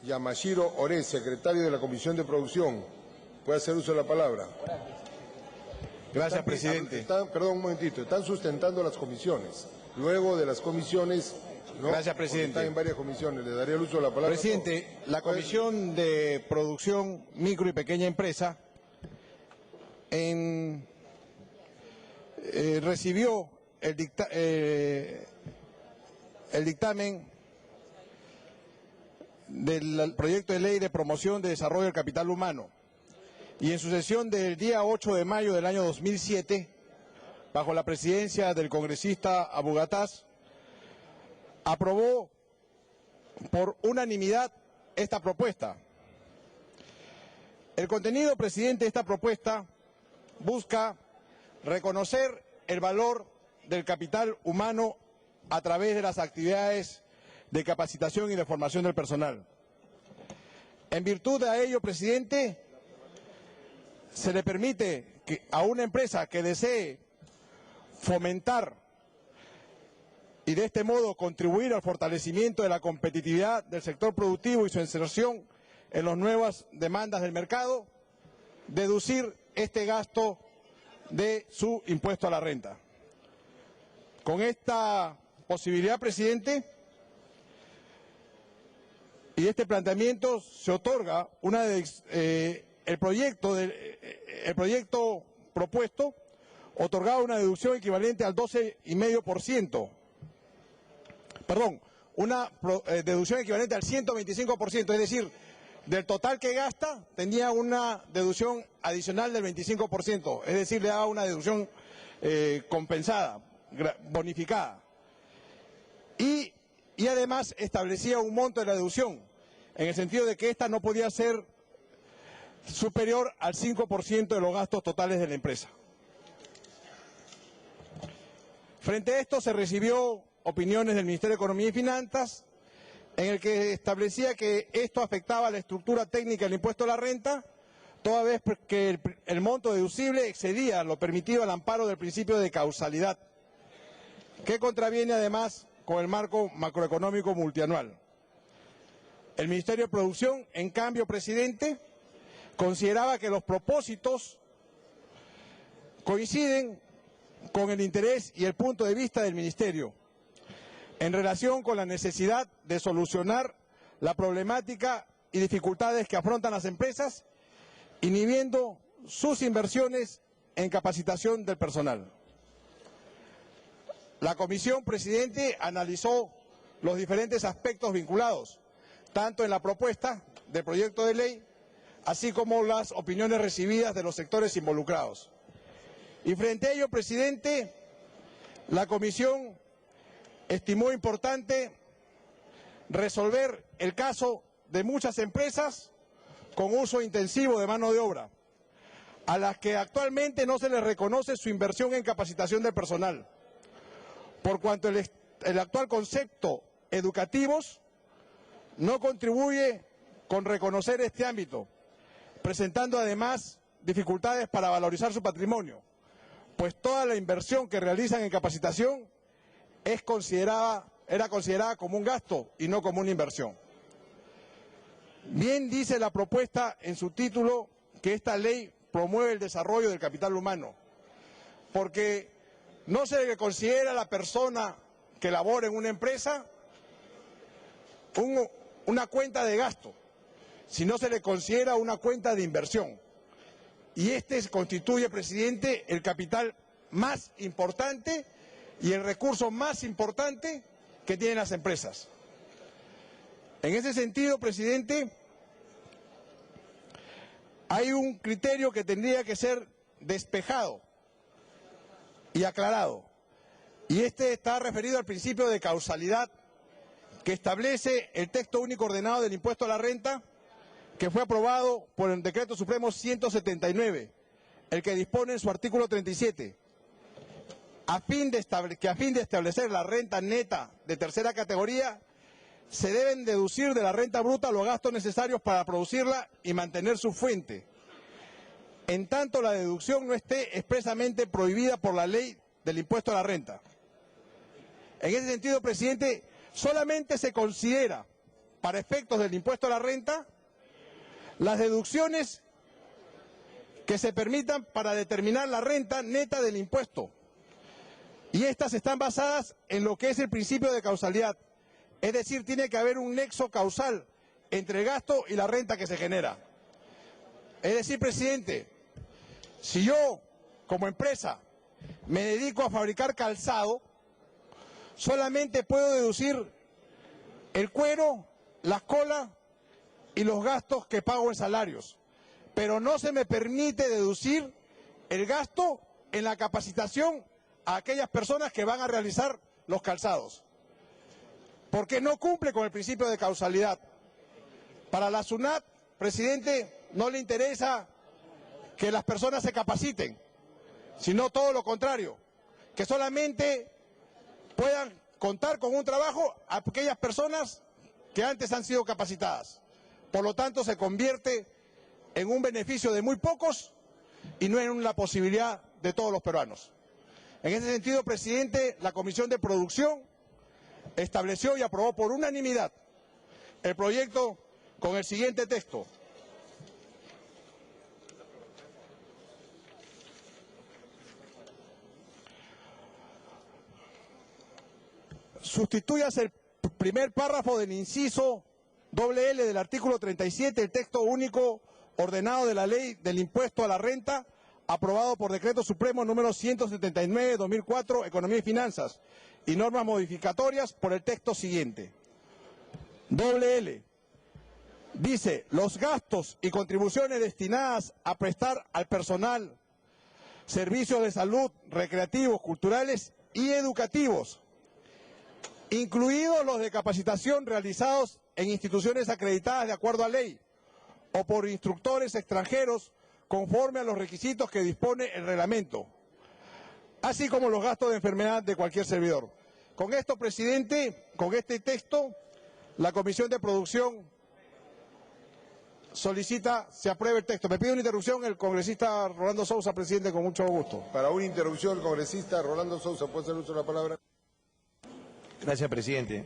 Yamashiro Ore, secretario de la Comisión de Producción. ¿Puede hacer uso de la palabra? Gracias, presidente. Perdón, un momentito. Están sustentando las comisiones. Luego de las comisiones... ¿no? Gracias, presidente. Están en varias comisiones. Le daría el uso de la palabra. Presidente, la Comisión de Producción, Micro y Pequeña Empresa recibió el dictamen del proyecto de ley de promoción de desarrollo del capital humano y en su sesión del día 8 de mayo del año 2007, bajo la presidencia del congresista Abu Gataz, aprobó por unanimidad esta propuesta. El contenido, presidente, de esta propuesta busca reconocer el valor del capital humano a través de las actividades de capacitación y de formación del personal. En virtud de ello, presidente, se le permite a una empresa que desee fomentar y de este modo contribuir al fortalecimiento de la competitividad del sector productivo y su inserción en las nuevas demandas del mercado, deducir este gasto de su impuesto a la renta. Con esta posibilidad, presidente, y este planteamiento se otorga el proyecto propuesto otorgaba una deducción equivalente al 12,5%. Perdón, una deducción equivalente al 125%, es decir, del total que gasta tenía una deducción adicional del 25%, es decir, le daba una deducción compensada, bonificada. Y además establecía un monto de la deducción, en el sentido de que ésta no podía ser superior al 5% de los gastos totales de la empresa. Frente a esto se recibió opiniones del Ministerio de Economía y Finanzas, en el que establecía que esto afectaba a la estructura técnica del impuesto a la renta, toda vez que el monto deducible excedía lo permitido al amparo del principio de causalidad, que contraviene además con el marco macroeconómico multianual. El Ministerio de Producción, en cambio, presidente, consideraba que los propósitos coinciden con el interés y el punto de vista del Ministerio en relación con la necesidad de solucionar la problemática y dificultades que afrontan las empresas, inhibiendo sus inversiones en capacitación del personal. La comisión, presidente, analizó los diferentes aspectos vinculados, tanto en la propuesta del proyecto de ley, así como las opiniones recibidas de los sectores involucrados. Y frente a ello, presidente, la comisión estimó importante resolver el caso de muchas empresas con uso intensivo de mano de obra, a las que actualmente no se les reconoce su inversión en capacitación del personal, por cuanto el actual concepto educativos no contribuye con reconocer este ámbito, presentando además dificultades para valorizar su patrimonio, pues toda la inversión que realizan en capacitación era considerada como un gasto y no como una inversión. Bien dice la propuesta en su título que esta ley promueve el desarrollo del capital humano, porque no se le considera a la persona que labora en una empresa una cuenta de gasto, sino se le considera una cuenta de inversión. Y este constituye, presidente, el capital más importante y el recurso más importante que tienen las empresas. En ese sentido, presidente, hay un criterio que tendría que ser despejado y aclarado, y este está referido al principio de causalidad que establece el texto único ordenado del impuesto a la renta, que fue aprobado por el Decreto Supremo 179, el que dispone en su artículo 37, a fin de establecer la renta neta de tercera categoría, se deben deducir de la renta bruta los gastos necesarios para producirla y mantener su fuente, en tanto la deducción no esté expresamente prohibida por la ley del impuesto a la renta. En ese sentido, presidente, solamente se considera para efectos del impuesto a la renta, las deducciones que se permitan para determinar la renta neta del impuesto. Y estas están basadas en lo que es el principio de causalidad. Es decir, tiene que haber un nexo causal entre el gasto y la renta que se genera. Es decir, presidente, si yo, como empresa, me dedico a fabricar calzado, solamente puedo deducir el cuero, las colas y los gastos que pago en salarios. Pero no se me permite deducir el gasto en la capacitación a aquellas personas que van a realizar los calzados, porque no cumple con el principio de causalidad. Para la SUNAT, presidente, no le interesa que las personas se capaciten, sino todo lo contrario, que solamente puedan contar con un trabajo a aquellas personas que antes han sido capacitadas. Por lo tanto, se convierte en un beneficio de muy pocos y no en la posibilidad de todos los peruanos. En ese sentido, presidente, la Comisión de Producción estableció y aprobó por unanimidad el proyecto con el siguiente texto. Sustituyase el primer párrafo del inciso L del artículo 37, el texto único ordenado de la Ley del Impuesto a la Renta, aprobado por Decreto Supremo número 179/2004, Economía y Finanzas, y normas modificatorias por el texto siguiente. L. Dice, los gastos y contribuciones destinadas a prestar al personal servicios de salud, recreativos, culturales y educativos, incluidos los de capacitación realizados en instituciones acreditadas de acuerdo a ley o por instructores extranjeros conforme a los requisitos que dispone el reglamento, así como los gastos de enfermedad de cualquier servidor. Con esto, presidente, con este texto, la Comisión de Producción solicita se apruebe el texto. Me pide una interrupción el congresista Rolando Sousa, presidente, con mucho gusto. Para una interrupción, el congresista Rolando Sousa, ¿puede hacer uso de la palabra? Gracias, presidente.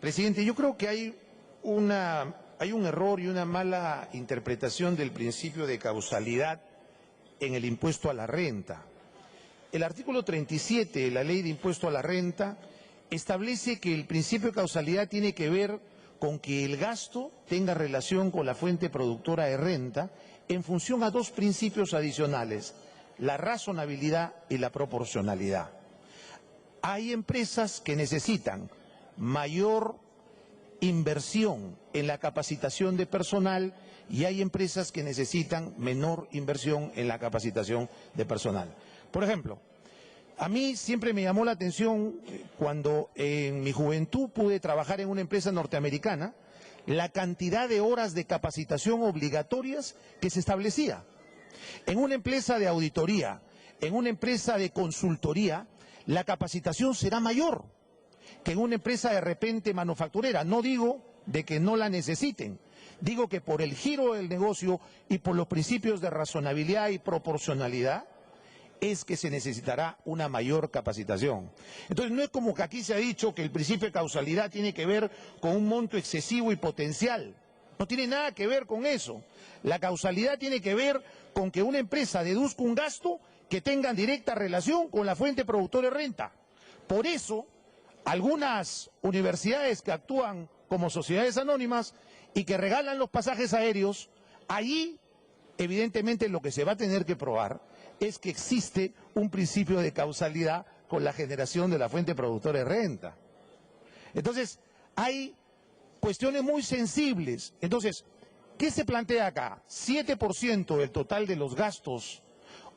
Presidente, yo creo que hay un error y una mala interpretación del principio de causalidad en el impuesto a la renta. El artículo 37 de la Ley de Impuesto a la Renta establece que el principio de causalidad tiene que ver con que el gasto tenga relación con la fuente productora de renta en función a dos principios adicionales, la razonabilidad y la proporcionalidad. Hay empresas que necesitan mayor inversión en la capacitación de personal y hay empresas que necesitan menor inversión en la capacitación de personal. Por ejemplo, a mí siempre me llamó la atención cuando en mi juventud pude trabajar en una empresa norteamericana, la cantidad de horas de capacitación obligatorias que se establecía. En una empresa de auditoría, en una empresa de consultoría, la capacitación será mayor que en una empresa de repente manufacturera. No digo de que no la necesiten, digo que por el giro del negocio y por los principios de razonabilidad y proporcionalidad es que se necesitará una mayor capacitación. Entonces no es como que aquí se ha dicho que el principio de causalidad tiene que ver con un monto excesivo y potencial. No tiene nada que ver con eso. La causalidad tiene que ver con que una empresa deduzca un gasto que tenga directa relación con la fuente productora de renta. Por eso, algunas universidades que actúan como sociedades anónimas y que regalan los pasajes aéreos, allí evidentemente lo que se va a tener que probar es que existe un principio de causalidad con la generación de la fuente productora de renta. Entonces, hay cuestiones muy sensibles. Entonces, ¿qué se plantea acá? 7% del total de los gastos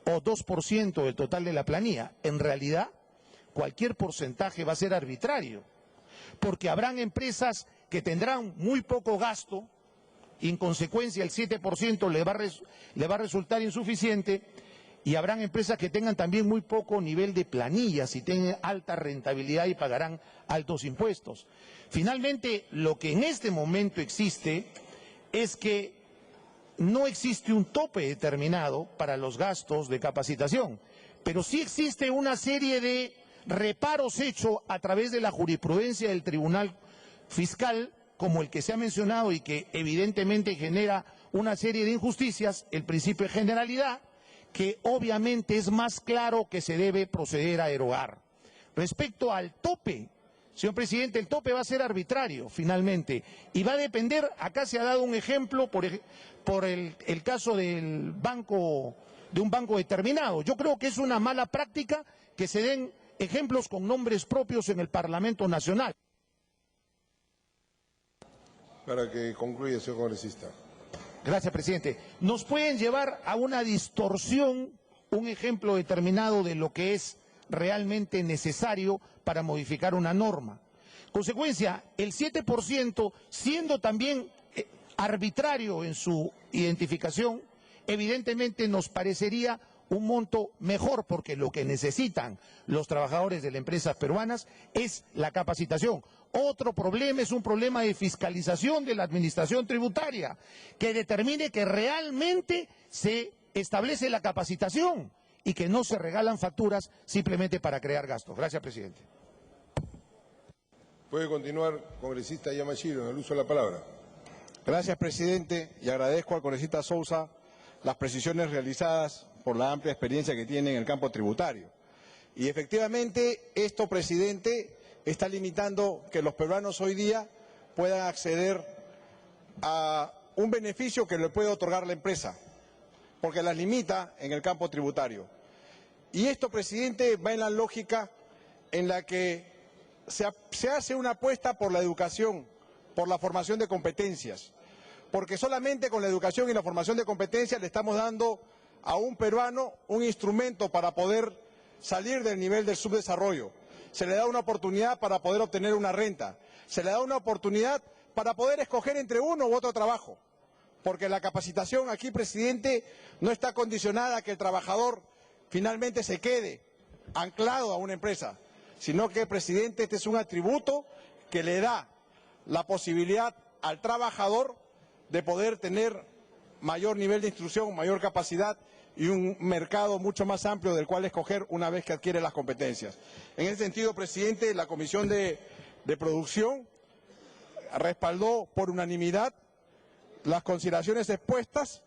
o 2% del total de la planilla. En realidad, cualquier porcentaje va a ser arbitrario, porque habrán empresas que tendrán muy poco gasto y en consecuencia el 7% le va a resultar insuficiente, y habrán empresas que tengan también muy poco nivel de planillas y tengan alta rentabilidad y pagarán altos impuestos. Finalmente, lo que en este momento existe es que no existe un tope determinado para los gastos de capacitación, pero sí existe una serie de reparos hechos a través de la jurisprudencia del Tribunal Fiscal como el que se ha mencionado y que evidentemente genera una serie de injusticias, el principio de generalidad, que obviamente es más claro que se debe proceder a derogar. Respecto al tope, señor presidente, el tope va a ser arbitrario finalmente y va a depender, acá se ha dado un ejemplo por el caso del banco, de un banco determinado. Yo creo que es una mala práctica que se den ejemplos con nombres propios en el Parlamento Nacional. Para que concluya, señor congresista. Gracias, presidente. Nos pueden llevar a una distorsión, un ejemplo determinado de lo que es realmente necesario para modificar una norma. Consecuencia, el 7%, siendo también arbitrario en su identificación, evidentemente nos parecería un monto mejor, porque lo que necesitan los trabajadores de las empresas peruanas es la capacitación. Otro problema es un problema de fiscalización de la administración tributaria, que determine que realmente se establece la capacitación y que no se regalan facturas simplemente para crear gastos. Gracias, presidente. Puede continuar, congresista Yamashiro, en el uso de la palabra. Gracias, presidente, y agradezco al congresista Sousa las precisiones realizadas por la amplia experiencia que tiene en el campo tributario. Y efectivamente, esto, presidente, está limitando que los peruanos hoy día puedan acceder a un beneficio que le puede otorgar la empresa, porque las limita en el campo tributario. Y esto, presidente, va en la lógica en la que se hace una apuesta por la educación, por la formación de competencias, porque solamente con la educación y la formación de competencias le estamos dando a un peruano un instrumento para poder salir del nivel del subdesarrollo. Se le da una oportunidad para poder obtener una renta, se le da una oportunidad para poder escoger entre uno u otro trabajo, porque la capacitación aquí, presidente, no está condicionada a que el trabajador finalmente se quede anclado a una empresa, sino que, presidente, este es un atributo que le da la posibilidad al trabajador de poder tener mayor nivel de instrucción, mayor capacidad y un mercado mucho más amplio del cual escoger una vez que adquiere las competencias. En ese sentido, presidente, la Comisión de Producción respaldó por unanimidad las consideraciones expuestas,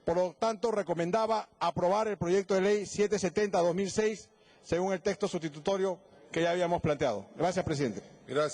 por lo tanto recomendaba aprobar el proyecto de ley 770-2006 según el texto sustitutorio que ya habíamos planteado. Gracias, presidente. Gracias.